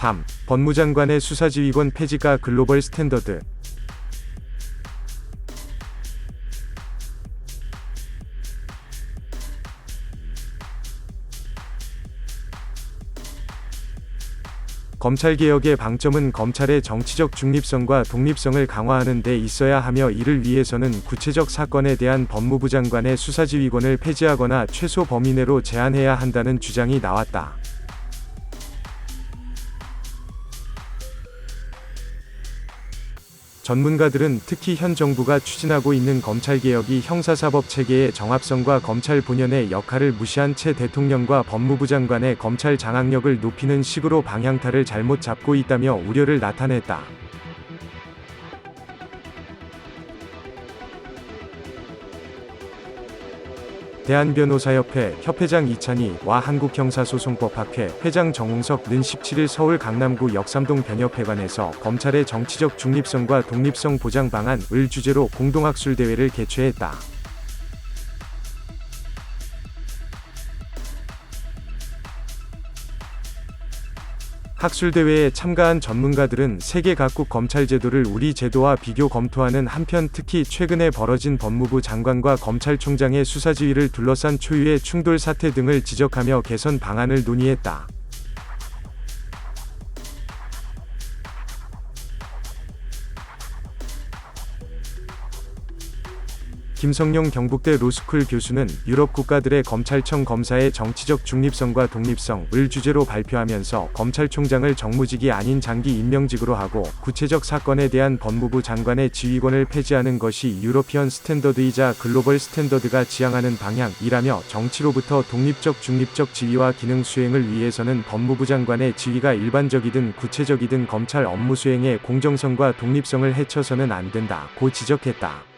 3. 법무장관의 수사지휘권 폐지가 글로벌 스탠더드. 검찰개혁의 방점은 검찰의 정치적 중립성과 독립성을 강화하는 데 있어야 하며 이를 위해서는 구체적 사건에 대한 법무부 장관의 수사지휘권을 폐지하거나 최소 범위 내로 제한해야 한다는 주장이 나왔다. 전문가들은 특히 현 정부가 추진하고 있는 검찰개혁이 형사사법 체계의 정합성과 검찰 본연의 역할을 무시한 채 대통령과 법무부 장관의 검찰 장악력을 높이는 식으로 방향타를 잘못 잡고 있다며 우려를 나타냈다. 대한변호사협회 협회장 이찬희와 한국형사소송법학회 회장 정홍석은 17일 서울 강남구 역삼동 변협회관에서 검찰의 정치적 중립성과 독립성 보장 방안을 주제로 공동학술대회를 개최했다. 학술대회에 참가한 전문가들은 세계 각국 검찰 제도를 우리 제도와 비교 검토하는 한편 특히 최근에 벌어진 법무부 장관과 검찰총장의 수사지휘를 둘러싼 초유의 충돌 사태 등을 지적하며 개선 방안을 논의했다. 김성용 경북대 로스쿨 교수는 유럽 국가들의 검찰청 검사의 정치적 중립성과 독립성을 주제로 발표하면서 검찰총장을 정무직이 아닌 장기 임명직으로 하고 구체적 사건에 대한 법무부 장관의 지휘권을 폐지하는 것이 유러피언 스탠더드이자 글로벌 스탠더드가 지향하는 방향이라며 정치로부터 독립적 중립적 지휘와 기능 수행을 위해서는 법무부 장관의 지휘가 일반적이든 구체적이든 검찰 업무 수행의 공정성과 독립성을 해쳐서는 안 된다고 지적했다.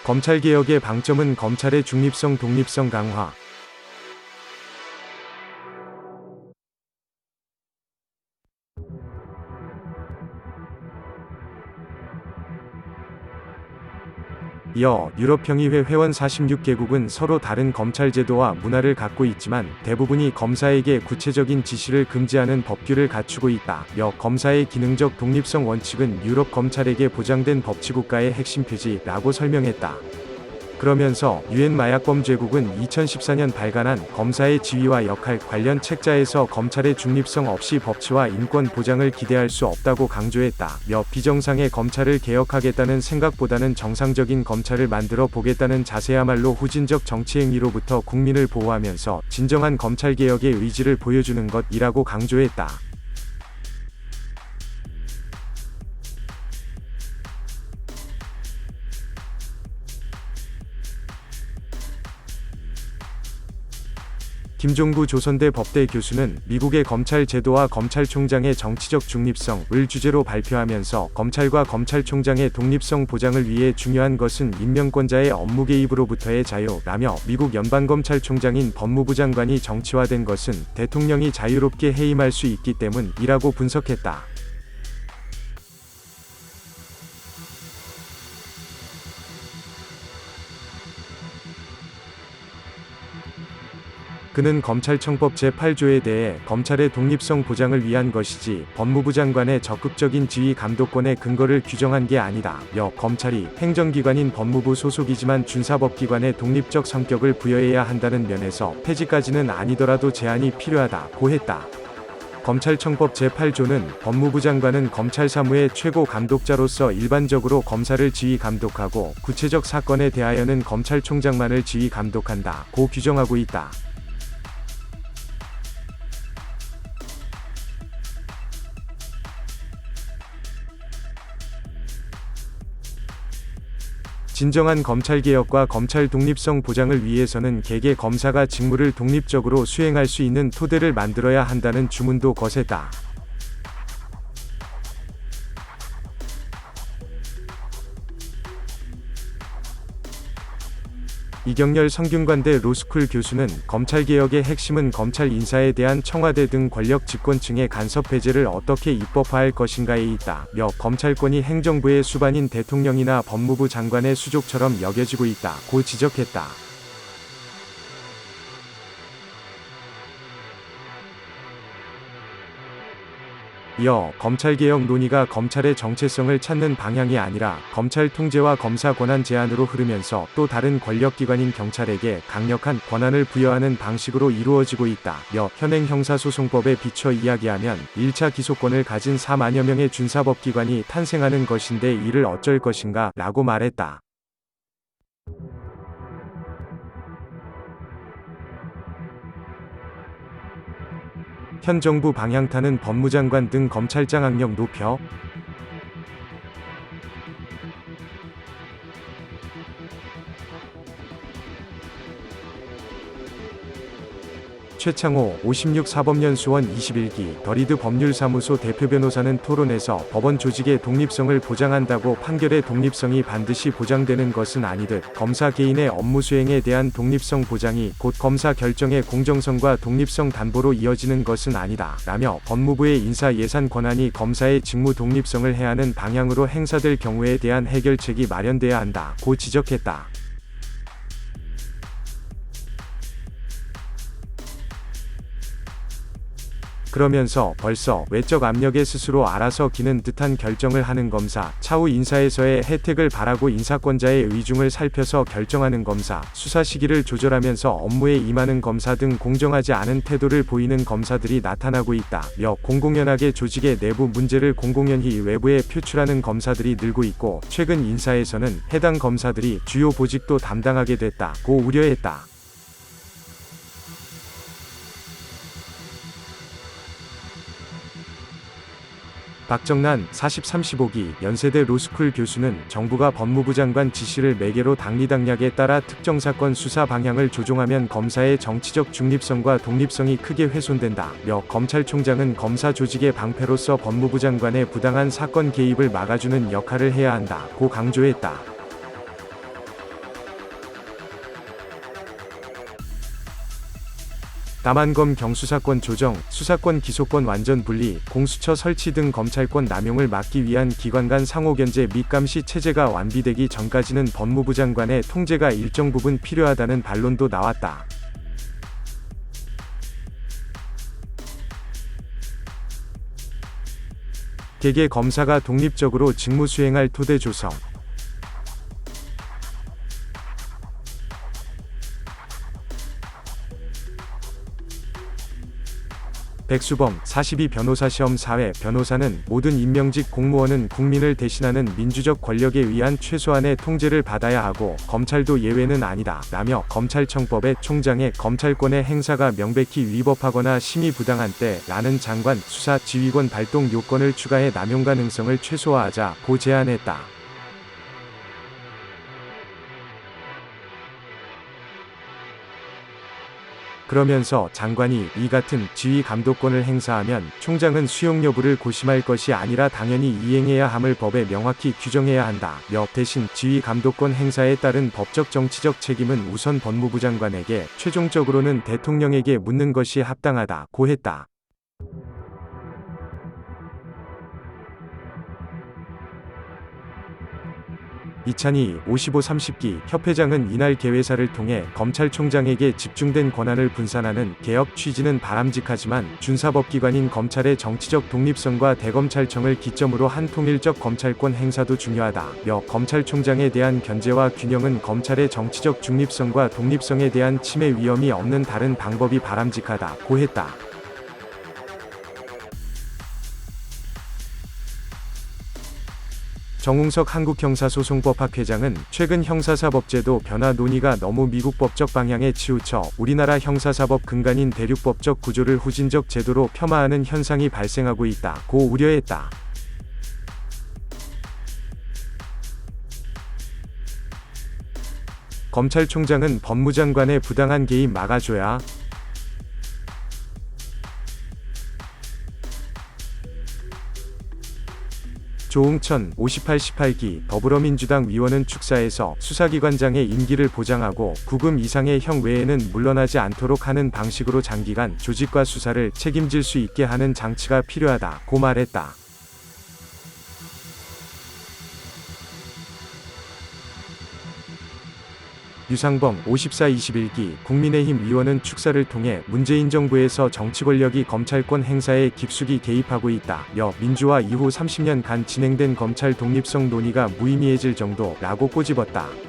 검찰개혁의 방점은 검찰의 중립성, 독립성 강화. 이어 유럽평의회 회원 46개국은 서로 다른 검찰 제도와 문화를 갖고 있지만 대부분이 검사에게 구체적인 지시를 금지하는 법규를 갖추고 있다며 검사의 기능적 독립성 원칙은 유럽 검찰에게 보장된 법치국가의 핵심 표지라고 설명했다. 그러면서 유엔 마약범죄국은 2014년 발간한 검사의 지위와 역할 관련 책자에서 검찰의 중립성 없이 법치와 인권 보장을 기대할 수 없다고 강조했다며 비정상의 검찰을 개혁하겠다는 생각보다는 정상적인 검찰을 만들어 보겠다는 자세야말로 후진적 정치행위로부터 국민을 보호하면서 진정한 검찰개혁의 의지를 보여주는 것이라고 강조했다. 김종구 조선대 법대 교수는 미국의 검찰 제도와 검찰총장의 정치적 중립성을 주제로 발표하면서 검찰과 검찰총장의 독립성 보장을 위해 중요한 것은 임명권자의 업무 개입으로부터의 자유라며 미국 연방검찰총장인 법무부 장관이 정치화된 것은 대통령이 자유롭게 해임할 수 있기 때문이라고 분석했다. 그는 검찰청법 제8조에 대해 검찰의 독립성 보장을 위한 것이지 법무부 장관의 적극적인 지휘 감독권의 근거를 규정한 게 아니다며 검찰이 행정기관인 법무부 소속이지만 준사법기관의 독립적 성격을 부여해야 한다는 면에서 폐지까지는 아니더라도 제한이 필요하다고 했다. 검찰청법 제8조는 법무부 장관은 검찰 사무의 최고 감독자로서 일반적으로 검사를 지휘 감독하고 구체적 사건에 대하여는 검찰총장만을 지휘 감독한다고 규정하고 있다. 진정한 검찰개혁과 검찰 독립성 보장을 위해서는 개개 검사가 직무를 독립적으로 수행할 수 있는 토대를 만들어야 한다는 주문도 거셌다. 이경렬 성균관대 로스쿨 교수는 검찰개혁의 핵심은 검찰 인사에 대한 청와대 등 권력 집권층의 간섭 배제를 어떻게 입법화할 것인가에 있다며 검찰권이 행정부의 수반인 대통령이나 법무부 장관의 수족처럼 여겨지고 있다고 지적했다. 이어 검찰개혁 논의가 검찰의 정체성을 찾는 방향이 아니라 검찰 통제와 검사 권한 제한으로 흐르면서 또 다른 권력기관인 경찰에게 강력한 권한을 부여하는 방식으로 이루어지고 있다며 현행 형사소송법에 비춰 이야기하면 1차 기소권을 가진 4만여 명의 준사법기관이 탄생하는 것인데 이를 어쩔 것인가 라고 말했다. 현 정부 방향타는 법무장관 등 검찰장 학력 높여 최창호 56 사법연수원 21기 더리드 법률사무소 대표 변호사는 토론에서 법원 조직의 독립성을 보장한다고 판결의 독립성이 반드시 보장되는 것은 아니듯 검사 개인의 업무 수행에 대한 독립성 보장이 곧 검사 결정의 공정성과 독립성 담보로 이어지는 것은 아니다 라며 법무부의 인사 예산 권한이 검사의 직무 독립성을 해하는 방향으로 행사될 경우에 대한 해결책이 마련돼야 한다고 지적했다. 그러면서 벌써 외적 압력에 스스로 알아서 기는 듯한 결정을 하는 검사, 차후 인사에서의 혜택을 바라고 인사권자의 의중을 살펴서 결정하는 검사, 수사 시기를 조절하면서 업무에 임하는 검사 등 공정하지 않은 태도를 보이는 검사들이 나타나고 있다며 공공연하게 조직의 내부 문제를 공공연히 외부에 표출하는 검사들이 늘고 있고 최근 인사에서는 해당 검사들이 주요 보직도 담당하게 됐다고 우려했다. 박정난 40-35기 연세대 로스쿨 교수는 정부가 법무부 장관 지시를 매개로 당리당략에 따라 특정사건 수사 방향을 조종하면 검사의 정치적 중립성과 독립성이 크게 훼손된다며 검찰총장은 검사 조직의 방패로서 법무부 장관의 부당한 사건 개입을 막아주는 역할을 해야 한다고 강조했다. 다만 검 경수사권 조정, 수사권 기소권 완전 분리, 공수처 설치 등 검찰권 남용을 막기 위한 기관 간 상호견제 및 감시 체제가 완비되기 전까지는 법무부 장관의 통제가 일정 부분 필요하다는 반론도 나왔다. 개개 검사가 독립적으로 직무 수행할 토대 조성. 백수범 42 변호사 시험 4회 변호사는 모든 임명직 공무원은 국민을 대신하는 민주적 권력에 의한 최소한의 통제를 받아야 하고 검찰도 예외는 아니다 라며 검찰청법에 총장의 검찰권의 행사가 명백히 위법하거나 심히 부당한 때 라는 장관 수사 지휘권 발동 요건을 추가해 남용 가능성을 최소화하자고 제안했다. 그러면서 장관이 이 같은 지휘 감독권을 행사하면 총장은 수용 여부를 고심할 것이 아니라 당연히 이행해야 함을 법에 명확히 규정해야 한다며 대신 지휘 감독권 행사에 따른 법적 정치적 책임은 우선 법무부 장관에게 최종적으로는 대통령에게 묻는 것이 합당하다고 했다. 이찬희 55-30기 협회장은 이날 개회사를 통해 검찰총장에게 집중된 권한을 분산하는 개혁 취지는 바람직하지만 준사법기관인 검찰의 정치적 독립성과 대검찰청을 기점으로 한 통일적 검찰권 행사도 중요하다며 검찰총장에 대한 견제와 균형은 검찰의 정치적 중립성과 독립성에 대한 침해 위험이 없는 다른 방법이 바람직하다고 했다. 정웅석 한국형사소송법학 회장은 최근 형사사법제도 변화 논의가 너무 미국 법적 방향에 치우쳐 우리나라 형사사법 근간인 대륙법적 구조를 후진적 제도로 폄하하는 현상이 발생하고 있다고 우려했다. 검찰총장은 법무장관의 부당한 개입 막아줘야 조응천 58-18기 더불어민주당 위원은 축사에서 수사기관장의 임기를 보장하고 9금 이상의 형 외에는 물러나지 않도록 하는 방식으로 장기간 조직과 수사를 책임질 수 있게 하는 장치가 필요하다고 말했다. 유상범 54-21기 국민의힘 의원은 축사를 통해 문재인 정부에서 정치 권력이 검찰권 행사에 깊숙이 개입하고 있다. 민주화 이후 30년간 진행된 검찰 독립성 논의가 무의미해질 정도라고 꼬집었다.